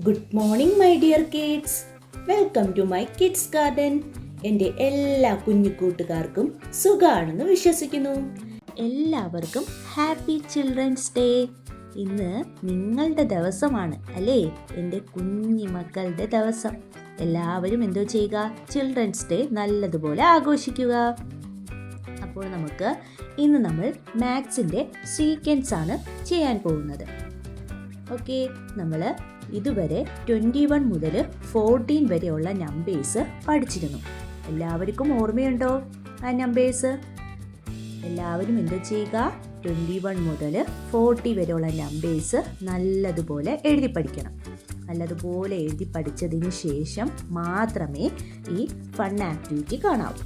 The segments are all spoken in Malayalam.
Good morning my dear kids. Welcome to my kids garden. എൻ്റെ എല്ലാ കുഞ്ഞു കൂട്ടുകാർക്കും സുഖാണെന്ന് വിശ്വസിക്കുന്നു. എല്ലാവർക്കും ഹാപ്പി ചിൽഡ്രൻസ് ഡേ. ഇന്ന് നിങ്ങളുടെ ദിവസമാണ് അല്ലേ? എൻ്റെ കുഞ്ഞു മക്കളുടെ ദിവസം. എല്ലാവരും എന്തോ ചെയ്യുക? ചിൽഡ്രൻസ് ഡേ നല്ലതുപോലെ ആഘോഷിക്കുക. അപ്പോൾ നമുക്ക് ഇന്ന് നമ്മൾ മാത്സിൻ്റെ സീക്വൻസ് ആണ് ചെയ്യാൻ പോകുന്നത്. ഓക്കെ, നമ്മൾ ഇതുവരെ 21 മുതൽ 14 വരെയുള്ള നമ്പേഴ്സ് പഠിച്ചിരുന്നു. എല്ലാവർക്കും ഓർമ്മയുണ്ടോ ആ നമ്പേഴ്സ്? എല്ലാവരും എന്താ ചെയ്യുക? 21 മുതൽ 40 വരെയുള്ള നമ്പേഴ്സ് നല്ലതുപോലെ എഴുതി പഠിക്കണം. നല്ലതുപോലെ എഴുതി പഠിച്ചതിന് ശേഷം മാത്രമേ ഈ ഫൺ ആക്ടിവിറ്റി കാണാവൂ.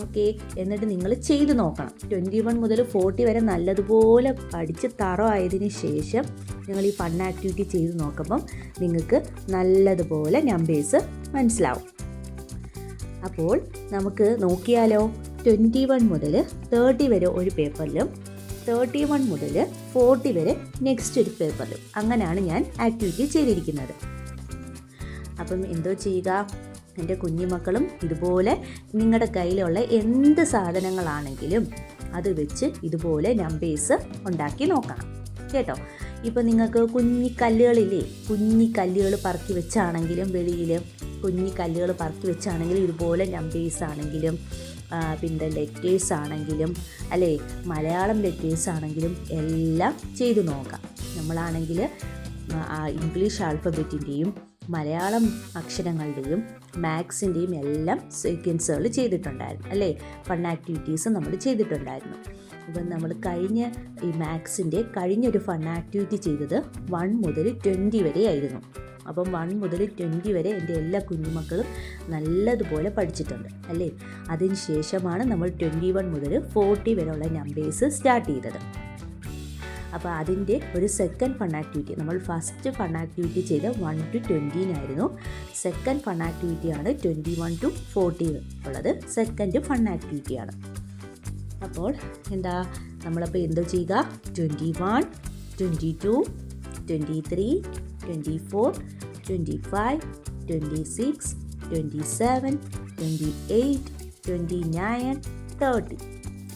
ഓക്കെ, എന്നിട്ട് നിങ്ങൾ ചെയ്ത് നോക്കണം. 21 മുതൽ 40 വരെ നല്ലതുപോലെ പഠിച്ച് ആയതിനു ശേഷം നിങ്ങൾ ഈ ഫൺ ആക്ടിവിറ്റി ചെയ്ത് നോക്കുമ്പം നിങ്ങൾക്ക് നല്ലതുപോലെ നമ്പേഴ്സ് മനസ്സിലാവും. അപ്പോൾ നമുക്ക് നോക്കിയാലോ? 21 മുതൽ 30 വരെ ഒരു പേപ്പറിലും 31 മുതൽ 40 വരെ നെക്സ്റ്റ് ഒരു പേപ്പറിലും, അങ്ങനെയാണ് ഞാൻ ആക്ടിവിറ്റി ചെയ്തിരിക്കുന്നത്. അപ്പം എന്തോ ചെയ്യുക? എൻ്റെ കുഞ്ഞുമക്കളും ഇതുപോലെ നിങ്ങളുടെ കയ്യിലുള്ള എന്ത് സാധനങ്ങളാണെങ്കിലും അത് വെച്ച് ഇതുപോലെ നമ്പേഴ്സ് ഉണ്ടാക്കി നോക്കണം കേട്ടോ. ഇപ്പോൾ നിങ്ങൾക്ക് കുഞ്ഞിക്കല്ലുകളില്ലേ, കുഞ്ഞിക്കല്ലുകൾ പറക്കി വെച്ചാണെങ്കിലും, വെളിയിൽ കുഞ്ഞിക്കല്ലുകൾ പറക്കി വെച്ചാണെങ്കിലും ഇതുപോലെ നമ്പേഴ്സ് ആണെങ്കിലും, പിന്നെ ലെറ്റേഴ്സ് ആണെങ്കിലും അല്ലേ, മലയാളം ലെറ്റേഴ്സ് ആണെങ്കിലും എല്ലാം ചെയ്തു നോക്കാം. നമ്മളാണെങ്കിൽ ഇംഗ്ലീഷ് ആൽഫബറ്റിൻ്റെയും മലയാളം അക്ഷരങ്ങളുടെയും മാത്സിൻ്റെയും എല്ലാം സീക്വൻസുകൾ ചെയ്തിട്ടുണ്ടായിരുന്നു അല്ലേ? ഫൺ ആക്ടിവിറ്റീസ് നമ്മൾ ചെയ്തിട്ടുണ്ടായിരുന്നു. ഇപ്പം നമ്മൾ കഴിഞ്ഞ ഈ മാത്സിൻ്റെ കഴിഞ്ഞൊരു ഫൺ ആക്ടിവിറ്റി ചെയ്തത് 1 മുതൽ 20 വരെ ആയിരുന്നു. അപ്പം 1 മുതൽ 20 വരെ എൻ്റെ എല്ലാ കുഞ്ഞുമക്കളും നല്ലതുപോലെ പഠിച്ചിട്ടുണ്ട് അല്ലേ? അതിന് ശേഷമാണ് നമ്മൾ 21 മുതൽ 40 വരെയുള്ള നമ്പേഴ്സ് സ്റ്റാർട്ട് ചെയ്തത്. അപ്പോൾ അതിൻ്റെ ഒരു സെക്കൻഡ് ഫൺ ആക്ടിവിറ്റി, നമ്മൾ ഫസ്റ്റ് ഫൺ ആക്ടിവിറ്റി ചെയ്ത 1 to 20 സെക്കൻഡ് ഫൺ ആക്ടിവിറ്റിയാണ് 21 to 40 ഉള്ളത്. സെക്കൻഡ് ഫൺ ആക്ടിവിറ്റിയാണ്. അപ്പോൾ എന്താ നമ്മളപ്പോൾ എന്തോ ചെയ്യുക? 21, 22, 23, 24, 25, 26, 27, 28, 29, 30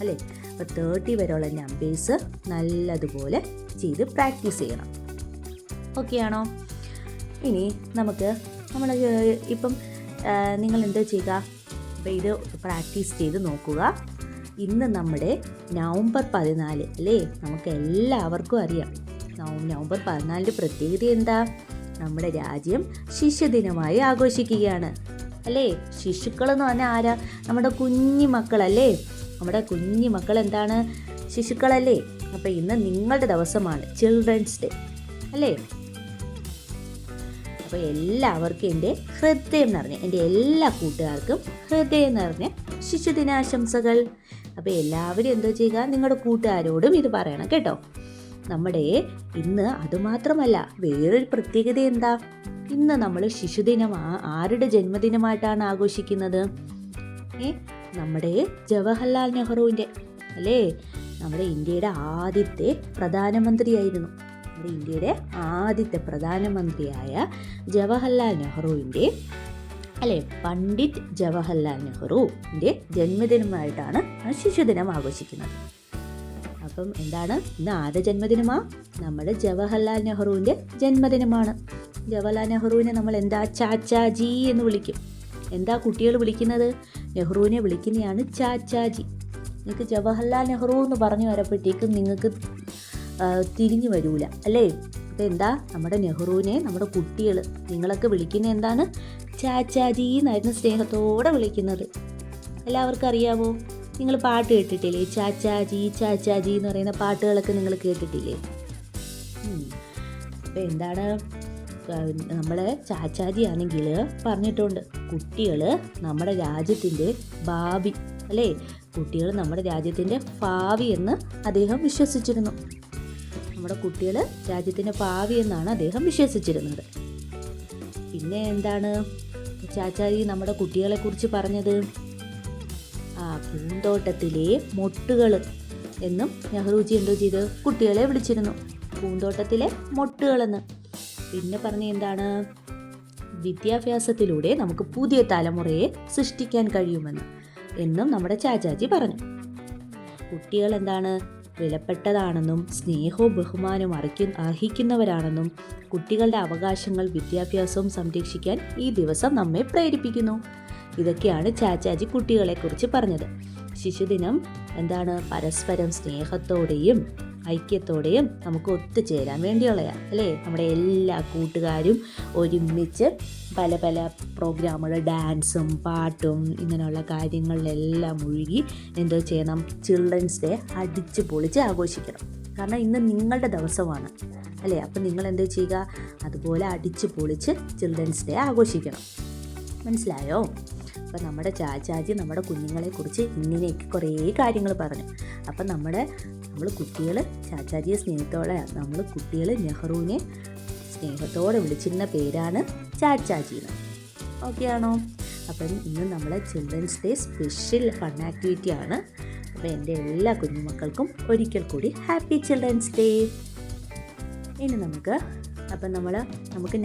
അല്ലേ? അപ്പോൾ 30 വരെയുള്ള നമ്പേഴ്സ് നല്ലതുപോലെ ചെയ്ത് പ്രാക്ടീസ് ചെയ്യണം. ഓക്കെ ആണോ? ഇനി നമുക്ക് നമ്മൾ ഇപ്പം നിങ്ങൾ എന്താ ചെയ്യുക? അപ്പോൾ ഇത് പ്രാക്ടീസ് ചെയ്ത് നോക്കുക. ഇന്ന് നമ്മുടെ നവംബർ 14 അല്ലേ? നമുക്ക് എല്ലാവർക്കും അറിയാം നവംബർ 14 പ്രത്യേകത എന്താ? നമ്മുടെ രാജ്യം ശിശുദിനമായി ആഘോഷിക്കുകയാണ് അല്ലേ? ശിശുക്കളെന്ന് പറഞ്ഞാൽ ആരാ? നമ്മുടെ കുഞ്ഞു മക്കളല്ലേ? നമ്മുടെ കുഞ്ഞു മക്കൾ എന്താണ്? ശിശുക്കളല്ലേ? അപ്പോൾ ഇന്ന് നിങ്ങളുടെ ദിവസമാണ്, ചിൽഡ്രൻസ് ഡേ അല്ലേ? അപ്പോൾ എല്ലാവർക്കും എൻ്റെ ഹൃദയം നിറഞ്ഞ, എൻ്റെ എല്ലാ കൂട്ടുകാർക്കും ഹൃദയം നിറഞ്ഞ ശിശുദിനാശംസകൾ. അപ്പോൾ എല്ലാവരും എന്തോ ചെയ്യുക? നിങ്ങളുടെ കൂട്ടുകാരോടും ഇത് പറയണം കേട്ടോ. നമ്മുടെ ഇന്ന് അതുമാത്രമല്ല, വേറൊരു പ്രത്യേകത എന്താ? ഇന്ന് നമ്മൾ ശിശുദിനം ആരുടെ ജന്മദിനമായിട്ടാണ് ആഘോഷിക്കുന്നത്? നമ്മുടെ ജവഹർലാൽ നെഹ്റുവിൻ്റെ അല്ലേ? നമ്മുടെ ഇന്ത്യയുടെ ആദ്യത്തെ പ്രധാനമന്ത്രിയായിരുന്നു. നമ്മുടെ ഇന്ത്യയുടെ ആദ്യത്തെ പ്രധാനമന്ത്രിയായ ജവഹർലാൽ നെഹ്റുവിൻ്റെ അല്ലേ, പണ്ഡിറ്റ് ജവഹർലാൽ നെഹ്റുവിൻ്റെ ജന്മദിനമായിട്ടാണ് ശിശുദിനം ആഘോഷിക്കുന്നത്. അപ്പം എന്താണ്? ഇന്ന് ആരുടെ ജന്മദിനമാണ്? നമ്മുടെ ജവഹർലാൽ നെഹ്റുവിൻ്റെ ജന്മദിനമാണ്. ജവഹർലാൽ നെഹ്റുവിനെ നമ്മൾ എന്താ ചാച്ചാജി എന്ന് വിളിക്കും. എന്താ കുട്ടികൾ വിളിക്കുന്നത്? നെഹ്റുവിനെ വിളിക്കുന്നതാണ് ചാച്ചാജി. നിങ്ങൾക്ക് ജവഹർലാൽ നെഹ്റു എന്ന് പറഞ്ഞു വരപ്പോഴത്തേക്കും നിങ്ങൾക്ക് തിരിഞ്ഞു വരൂല അല്ലേ? അപ്പോൾ എന്താ? നമ്മുടെ നെഹ്റുവിനെ നമ്മുടെ കുട്ടികൾ നിങ്ങളൊക്കെ വിളിക്കുന്നത് എന്താണ്? ചാച്ചാജി എന്നായിരുന്നു സ്നേഹത്തോടെ വിളിക്കുന്നത്. എല്ലാവർക്കും അറിയാമോ? നിങ്ങൾ പാട്ട് കേട്ടിട്ടില്ലേ? ചാച്ചാജി ചാച്ചാജി എന്ന് പറയുന്ന പാട്ടുകളൊക്കെ നിങ്ങൾ കേട്ടിട്ടില്ലേ? അപ്പോൾ എന്താണ്? നമ്മളെ ചാച്ചാജി ആണെങ്കിൽ പറഞ്ഞിട്ടുണ്ട്, കുട്ടികൾ നമ്മുടെ രാജ്യത്തിൻ്റെ ഭാവി അല്ലേ? കുട്ടികൾ നമ്മുടെ രാജ്യത്തിൻ്റെ ഭാവി എന്ന് അദ്ദേഹം വിശ്വസിച്ചിരുന്നു. നമ്മുടെ കുട്ടികൾ രാജ്യത്തിൻ്റെ ഭാവി എന്നാണ് അദ്ദേഹം വിശ്വസിച്ചിരുന്നത്. പിന്നെ എന്താണ് ചാച്ചാജി നമ്മുടെ കുട്ടികളെക്കുറിച്ച് പറഞ്ഞത്? പൂന്തോട്ടത്തിലെ മൊട്ടുകൾ എന്നും നെഹ്റുജി എന്തോ ചെയ്ത് കുട്ടികളെ വിളിച്ചിരുന്നു. പൂന്തോട്ടത്തിലെ മൊട്ടുകളെന്ന്. പിന്നെ പറഞ്ഞ എന്താണ്, വിദ്യാഭ്യാസത്തിലൂടെ നമുക്ക് പുതിയ തലമുറയെ സൃഷ്ടിക്കാൻ കഴിയുമെന്ന് എന്നും നമ്മുടെ ചാച്ചാജി പറഞ്ഞു. കുട്ടികൾ എന്താണ്, വിലപ്പെട്ടതാണെന്നും സ്നേഹവും ബഹുമാനവും അർഹിക്കുന്നവരാണെന്നും കുട്ടികളുടെ അവകാശങ്ങൾ വിദ്യാഭ്യാസവും സംരക്ഷിക്കാൻ ഈ ദിവസം നമ്മെ പ്രേരിപ്പിക്കുന്നു. ഇതൊക്കെയാണ് ചാച്ചാജി കുട്ടികളെക്കുറിച്ച് പറഞ്ഞത്. ശിശുദിനം എന്താണ്, പരസ്പരം സ്നേഹത്തോടെയും ഐക്യത്തോടെയും നമുക്ക് ഒത്തുചേരാൻ വേണ്ടിയുള്ളതാണ് അല്ലേ. നമ്മുടെ എല്ലാ കൂട്ടുകാരും ഒരുമിച്ച് പല പല പ്രോഗ്രാമുകൾ, ഡാൻസും പാട്ടും ഇങ്ങനെയുള്ള കാര്യങ്ങളിലെല്ലാം മുഴുകി എന്തോ ചെയ്യണം, ചിൽഡ്രൻസ് ഡേ അടിച്ച് പൊളിച്ച് ആഘോഷിക്കണം. കാരണം ഇന്ന് നിങ്ങളുടെ ദിവസമാണ് അല്ലേ. അപ്പം നിങ്ങൾ എന്തോ ചെയ്യുക, അതുപോലെ അടിച്ച് പൊളിച്ച് ചിൽഡ്രൻസ് ഡേ ആഘോഷിക്കണം. മനസ്സിലായോ? അപ്പം നമ്മുടെ ചാച്ചാജി നമ്മുടെ കുഞ്ഞുങ്ങളെക്കുറിച്ച് ഇങ്ങനെയൊക്കെ കുറേ കാര്യങ്ങൾ പറഞ്ഞു. അപ്പം നമ്മൾ കുട്ടികൾ ചാച്ചാജിയെ സ്നേഹത്തോടെ, നമ്മൾ കുട്ടികൾ നെഹ്റുവിനെ സ്നേഹത്തോടെ വിളിച്ചിരുന്ന പേരാണ് ചാച്ചാജിന്ന്. ഓക്കെ ആണോ? അപ്പം ഇന്ന് നമ്മളെ children's day special fun activity ആണ്. അപ്പോൾ എൻ്റെ എല്ലാ കുഞ്ഞുമക്കൾക്കും ഒരിക്കൽ കൂടി ഹാപ്പി ചിൽഡ്രൻസ് ഡേ. ഇനി നമുക്ക്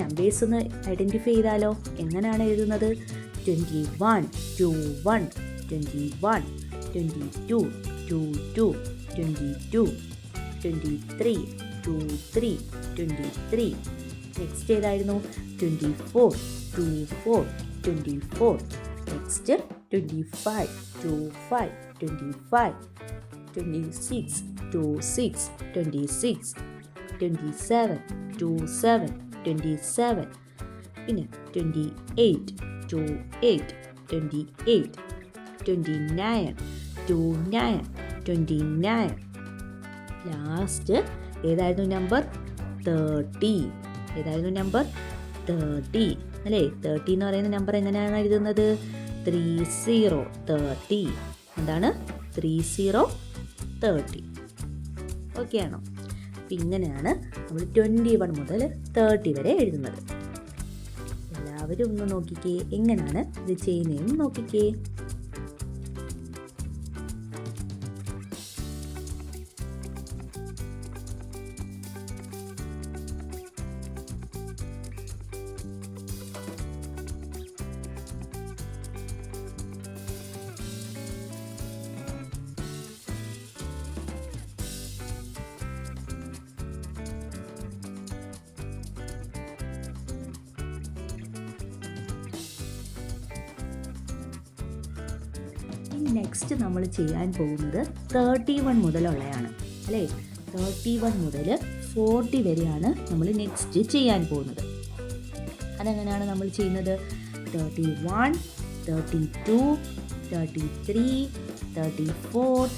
നമ്പേഴ്സ് ഒന്ന് ഐഡൻറ്റിഫൈ ചെയ്താലോ. എങ്ങനെയാണ് എഴുതുന്നത്? 21, 21, 21, 22, 22, 22, 23, 23, 23. നെക്സ്റ്റ് ഏതായിരുന്നു? 24, 24, 24. നെക്സ്റ്റ് 25, 25, 25, 26, 26, 26, 27, 27, 27. പിന്നെ 28, 28, 28, 29, 29, 29. ലാസ്റ്റ് ഏതായിരുന്നു നമ്പർ? 30. ഏതായിരുന്നു നമ്പർ? 30 അല്ലേ. 30 എന്ന് പറയുന്ന നമ്പർ എങ്ങനെയാണ് എഴുതുന്നത്? 30, 30. എന്താണ്? 30, 30. ഓക്കെ ആണോ? അപ്പം ഇങ്ങനെയാണ് നമ്മൾ 21 മുതൽ 30 വരെ എഴുതുന്നത്. എല്ലാവരും ഒന്ന് നോക്കിക്കേ, എങ്ങനെയാണ് ഇത് ചെയ്യുന്നതെന്ന് നോക്കിക്കേ. നെക്സ്റ്റ് നമ്മൾ ചെയ്യാൻ പോകുന്നത് 31 മുതലുള്ളതാണ് അല്ലേ. 31 മുതൽ 40 വരെയാണ് നമ്മൾ നെക്സ്റ്റ് ചെയ്യാൻ പോകുന്നത്. അതെങ്ങനെയാണ് നമ്മൾ ചെയ്യുന്നത്? 31, 32, 33, 34,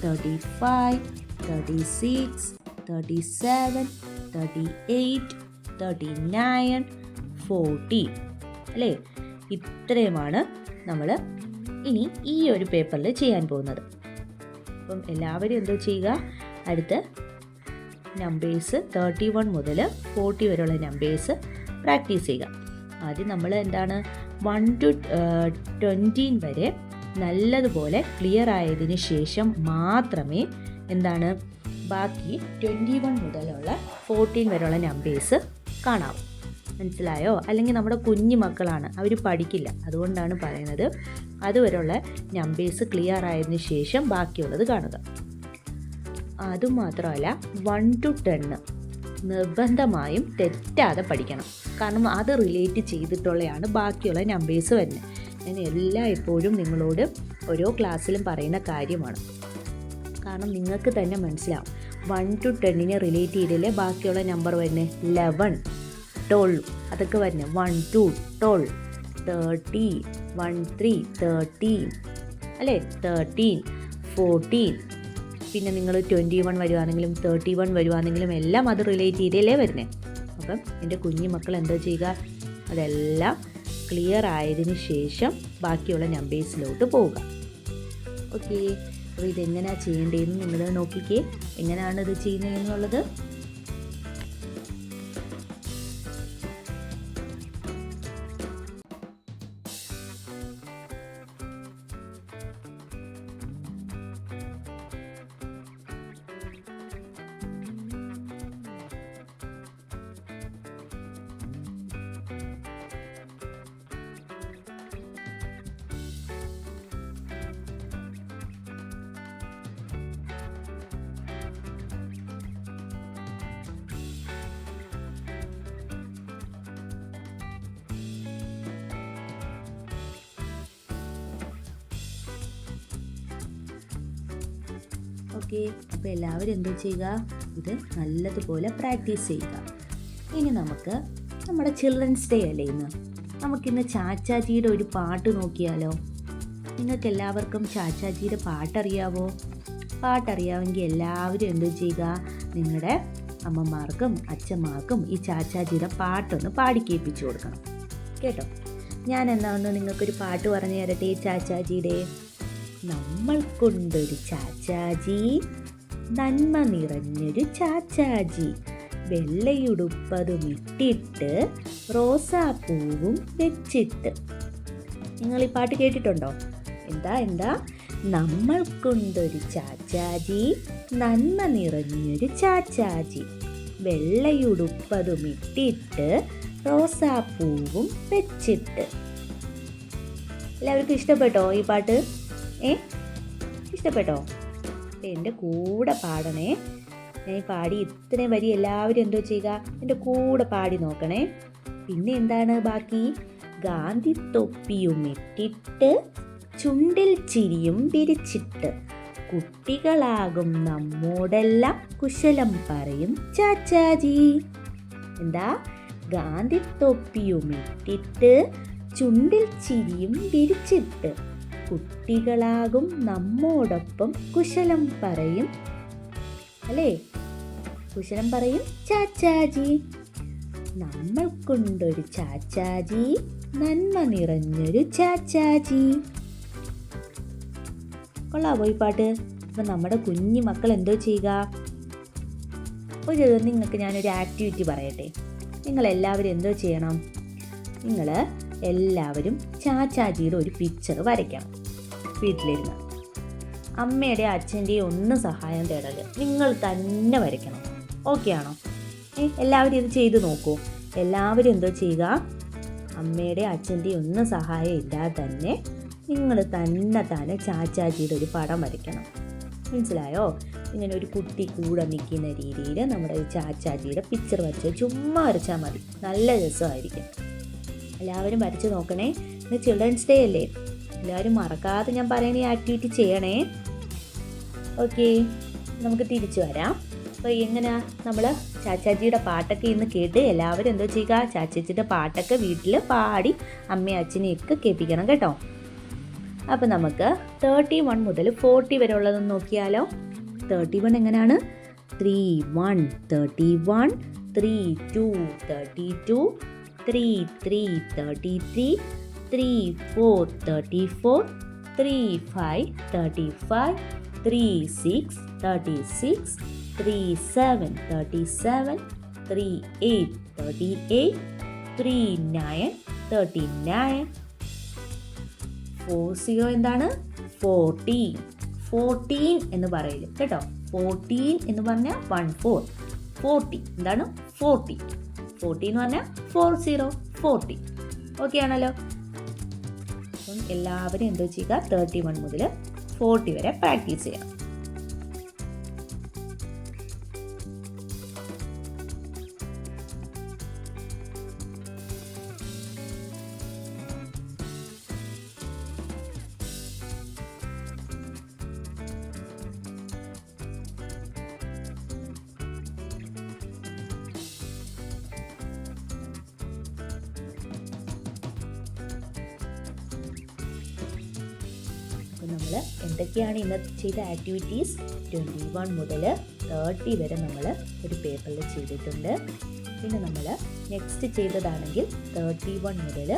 35, 36, 37, 38, 39, 40 അല്ലേ. ഇത്രയുമാണ് നമ്മൾ ഇനി ഈ ഒരു പേപ്പറിൽ ചെയ്യാൻ പോകുന്നത്. അപ്പം എല്ലാവരും എന്തോ ചെയ്യുക, അടുത്ത നമ്പേഴ്സ് 31 മുതൽ 40 വരെയുള്ള നമ്പേഴ്സ് പ്രാക്ടീസ് ചെയ്യുക. ആദ്യം നമ്മൾ എന്താണ് 1 to 20 വരെ നല്ലതുപോലെ ക്ലിയർ ആയതിനു ശേഷം മാത്രമേ എന്താണ് ബാക്കി 21 മുതലുള്ള 14 വരെയുള്ള നമ്പേഴ്സ് കാണാവൂ. മനസ്സിലായോ? അല്ലെങ്കിൽ നമ്മുടെ കുഞ്ഞു മക്കളാണ്, അവർ പഠിക്കില്ല. അതുകൊണ്ടാണ് പറയുന്നത് അതുവരെയുള്ള നമ്പേഴ്സ് ക്ലിയർ ആയതിനു ശേഷം ബാക്കിയുള്ളത് കാണുക. അതുമാത്രമല്ല 1 to 10 നിർബന്ധമായും തെറ്റാതെ പഠിക്കണം. കാരണം അത് റിലേറ്റ് ചെയ്തിട്ടുള്ളതാണ് ബാക്കിയുള്ള നമ്പേഴ്സ് വരുന്നത്. ഞാൻ എപ്പോഴും നിങ്ങളോട് ഓരോ ക്ലാസ്സിലും പറയുന്ന കാര്യമാണ്. കാരണം നിങ്ങൾക്ക് തന്നെ മനസ്സിലാവും 1 to 10 റിലേറ്റ് ചെയ്തില്ലേ ബാക്കിയുള്ള നമ്പർ വരുന്നത് 11, 12 അതൊക്കെ വരുന്നത് 1, 2, 12, 30, 1, 3, 13 അല്ലേ, 13, 14. പിന്നെ നിങ്ങൾ 21 വരുവാണെങ്കിലും 31 വരുവാണെങ്കിലും എല്ലാം അത് റിലേറ്റ് ചെയ്തല്ലേ വരുന്നത്. അപ്പം എൻ്റെ കുഞ്ഞു മക്കൾ എന്താ ചെയ്യുക, അതെല്ലാം ക്ലിയർ ആയതിനു ശേഷം ബാക്കിയുള്ള നമ്പേഴ്സിലോട്ട് പോവുക. ഓക്കെ. അപ്പോൾ ഇതെങ്ങനെയാണ് ചെയ്യേണ്ടതെന്ന് നിങ്ങൾ നോക്കിക്കേ, എങ്ങനെയാണ് ഇത് ചെയ്യുന്നതെന്നുള്ളത്. ഓക്കെ, അപ്പോൾ എല്ലാവരും എന്തോ ചെയ്യുക, ഇത് നല്ലതുപോലെ പ്രാക്ടീസ് ചെയ്യുക. ഇനി നമുക്ക് നമ്മുടെ ചിൽഡ്രൻസ് ഡേ അല്ലേ ഇന്ന്, നമുക്കിന്ന് ചാച്ചാജിയുടെ ഒരു പാട്ട് നോക്കിയാലോ? നിങ്ങൾക്ക് എല്ലാവർക്കും ചാച്ചാജിയുടെ പാട്ടറിയാവോ? പാട്ടറിയാമെങ്കിൽ എല്ലാവരും എന്തോ ചെയ്യുക, നിങ്ങളുടെ അമ്മമാർക്കും അച്ഛന്മാർക്കും ഈ ചാച്ചാജിയുടെ പാട്ടൊന്ന് പാടിക്കേൽപ്പിച്ചു കൊടുക്കണം കേട്ടോ. ഞാൻ എന്നാന്ന് നിങ്ങൾക്കൊരു പാട്ട് പറഞ്ഞു തരട്ടെ ചാച്ചാജിയുടെ. നമ്മൾക്കൊണ്ടൊരു ചാച്ചാജി, നന്മ നിറഞ്ഞൊരു ചാച്ചാജി, വെള്ളയുടുപ്പതും ഇട്ടിട്ട് റോസാപ്പൂവും വെച്ചിട്ട്. നിങ്ങൾ ഈ പാട്ട് കേട്ടിട്ടുണ്ടോ? എന്താ നമ്മൾക്കൊണ്ടൊരു ചാച്ചാജി, നന്മ നിറഞ്ഞൊരു ചാച്ചാജി, വെള്ളയുടുപ്പതും ഇട്ടിട്ട് റോസാപ്പൂവും വെച്ചിട്ട്. എല്ലാവർക്കും ഇഷ്ടപ്പെട്ടോ ഈ പാട്ട്? ഇഷ്ടപ്പെട്ടോ? എൻ്റെ കൂടെ പാടണേ. ഞാൻ പാടി ഇത്രയും വരി എല്ലാവരും എന്തോ ചെയ്യുക, എൻ്റെ കൂടെ പാടി നോക്കണേ. പിന്നെ എന്താണ് ബാക്കി? ഗാന്ധി തൊപ്പിയും ഇട്ടിട്ട് ചുണ്ടിൽ ചിരിയും വിരിച്ചിട്ട്, കുട്ടികളാകും നമ്മോടെല്ലാം കുശലം പറയും ചാച്ചാജി. എന്താ? ഗാന്ധി തൊപ്പിയും ഇട്ടിട്ട് ചുണ്ടിൽ ചിരിയും വിരിച്ചിട്ട്, കുട്ടികളാകും നമ്മോടൊപ്പം കുശലം പറയും അല്ലേ? കുശലം പറയും ചാച്ചാജി. നമ്മൾക്കൊണ്ടൊരു ചാച്ചാജി, നന്മ നിറഞ്ഞൊരു ചാച്ചാജി. കൊള്ളാവോ ഈ പാട്ട്? അപ്പം നമ്മുടെ കുഞ്ഞു മക്കൾ എന്തോ ചെയ്യുക? നിങ്ങൾക്ക് ഞാനൊരു ആക്ടിവിറ്റി പറയട്ടെ. നിങ്ങളെല്ലാവരും എന്തോ ചെയ്യണം? നിങ്ങൾ എല്ലാവരും ചാച്ചാജിയുടെ ഒരു പിക്ചർ വരയ്ക്കണം വീട്ടിലിരുന്ന്. അമ്മയുടെ അച്ഛൻ്റെയും ഒന്നും സഹായം തേടല്, നിങ്ങൾ തന്നെ വരയ്ക്കണം. ഓക്കെ ആണോ? എല്ലാവരും ഇത് ചെയ്ത് നോക്കൂ. എല്ലാവരും എന്തോ ചെയ്യുക, അമ്മയുടെ അച്ഛൻ്റെയും ഒന്നും സഹായം ഇല്ലാതെ തന്നെ നിങ്ങൾ തന്നെ ചാച്ചാജിയുടെ ഒരു പടം വരയ്ക്കണം. മനസ്സിലായോ? ഇങ്ങനെ ഒരു കുട്ടി കൂടെ നിൽക്കുന്ന രീതിയിൽ നമ്മുടെ ചാച്ചാജിയുടെ പിക്ചർ വരച്ച് ചുമ്മാ വരച്ചാൽ മതി. നല്ല രസമായിരിക്കും. എല്ലാവരും വരച്ച് നോക്കണേ. ഇന്ന് ചിൽഡ്രൻസ് ഡേ അല്ലേ? എല്ലാവരും മറക്കാതെ ഞാൻ പറയുന്ന ഈ ആക്ടിവിറ്റി ചെയ്യണേ. ഓക്കെ, നമുക്ക് തിരിച്ചു വരാം. അപ്പോൾ എങ്ങനെയാ നമ്മൾ ചാച്ചാജിയുടെ പാട്ടൊക്കെ ഇന്ന് കേട്ട് എല്ലാവരും എന്തോ ചെയ്യുക, ചാച്ചാജിയുടെ പാട്ടൊക്കെ വീട്ടിൽ പാടി അമ്മയും അച്ഛനെയൊക്കെ കേൾപ്പിക്കണം കേട്ടോ. അപ്പോൾ നമുക്ക് 31 മുതൽ 40 വരെ ഉള്ളതെന്ന് നോക്കിയാലോ. 31 എങ്ങനെയാണ്? 3-1 31, 3-2 32, 3-3 33, 3-4 34, 3-5 35, 3-6 36, 3-7 37, 3-8 38, 3-9 39, 40 എന്താണ്? 14 എന്ന് പറയില്ല കേട്ടോ. 14 എന്ന് പറഞ്ഞാൽ 14. 40 എന്താണ്? 40 എന്ന് പറഞ്ഞാൽ 40. ഓക്കെ ആണല്ലോ? അപ്പം എല്ലാവരും എന്തോ ചെയ്യുക, 31 മുതൽ 40 വരെ പ്രാക്ടീസ് ചെയ്യാം. നമ്മൾ എന്തൊക്കെയാണ് ഇന്നത്തെ ചെയ്ത ആക്ടിവിറ്റീസ്? 21 മുതൽ 30 വരെ നമ്മൾ ഒരു പേപ്പറിൽ ചെയ്തിട്ടുണ്ട്. പിന്നെ നമ്മൾ നെക്സ്റ്റ് ചെയ്തതാണെങ്കിൽ 31 മുതൽ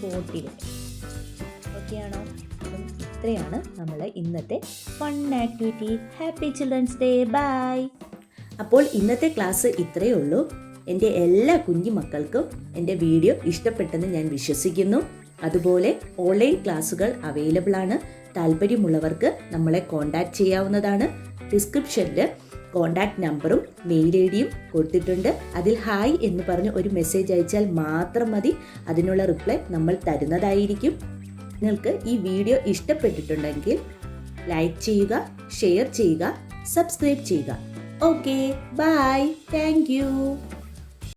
40 വരെ. ഓക്കെ ആണോ? അപ്പം ഇത്രയാണ് നമ്മൾ ഇന്നത്തെ fun activity. Happy children's day. Bye. അപ്പോൾ ഇന്നത്തെ ക്ലാസ് ഇത്രയേ ഉള്ളൂ. എൻ്റെ എല്ലാ കുഞ്ഞു മക്കൾക്കും എൻ്റെ വീഡിയോ ഇഷ്ടപ്പെട്ടെന്ന് ഞാൻ വിശ്വസിക്കുന്നു. അതുപോലെ ഓൺലൈൻ ക്ലാസ്സുകൾ അവൈലബിൾ ആണ്. താല്പര്യമുള്ളവർക്ക് നമ്മളെ കോൺടാക്റ്റ് ചെയ്യാവുന്നതാണ്. ഡിസ്ക്രിപ്ഷനിൽ കോൺടാക്റ്റ് നമ്പറും മെയിൽ ഐ ഡിയും കൊടുത്തിട്ടുണ്ട്. അതിൽ ഹായ് എന്ന് പറഞ്ഞ് ഒരു മെസ്സേജ് അയച്ചാൽ മാത്രം മതി. അതിനുള്ള റിപ്ലൈ നമ്മൾ തരുന്നതായിരിക്കും. നിങ്ങൾക്ക് ഈ വീഡിയോ ഇഷ്ടപ്പെട്ടിട്ടുണ്ടെങ്കിൽ ലൈക്ക് ചെയ്യുക, ഷെയർ ചെയ്യുക, സബ്സ്ക്രൈബ് ചെയ്യുക. Okay, bye. Thank U.